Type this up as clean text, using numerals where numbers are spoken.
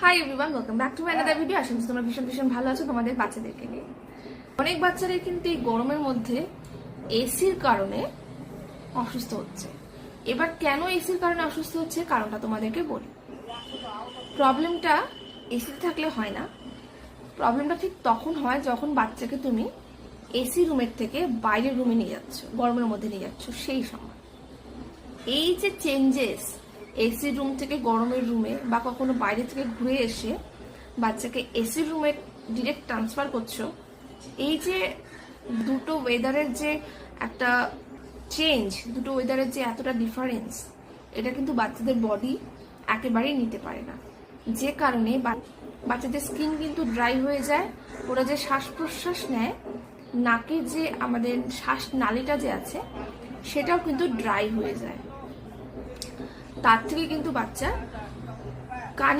High everyone, welcome back to my another video. আশা করি তোমরা ভীষণ ভালো আছো তোমাদের বাচ্চাদেরকে নিয়ে। অনেক বাচ্চারাই কিন্তু এই গরমের মধ্যে এসির কারণে অসুস্থ হচ্ছে। এবার কেন এসির কারণে অসুস্থ হচ্ছে কারণটা তোমাদেরকে বলি। প্রবলেমটা এসিতে থাকলে হয় না, প্রবলেমটা ঠিক তখন হয় যখন বাচ্চাকে তুমি এসি রুমের থেকে বাইরের রুমে নিয়ে যাচ্ছ, গরমের মধ্যে নিয়ে যাচ্ছ। সেই সময় এই যে চেঞ্জেস, এসি রুম থেকে গরমের রুমে বা কখনো বাইরে থেকে ঘুরে এসে বাচ্চাকে এসি রুমে ডিরেক্ট ট্রান্সফার করছো, এই যে দুটো ওয়েদারের যে একটা চেঞ্জ, দুটো ওয়েদারের যে এতটা ডিফারেন্স, এটা কিন্তু বাচ্চাদের বডি একেবারেই নিতে পারে না। যে কারণে বাচ্চাদের স্কিন কিন্তু ড্রাই হয়ে যায়। ওরা যে শ্বাস প্রশ্বাস নেয়, নাকের যে আমাদের শ্বাস নালীটা যে আছে সেটাও কিন্তু ড্রাই হয়ে যায়। তার থেকে কিন্তু বাচ্চা কানে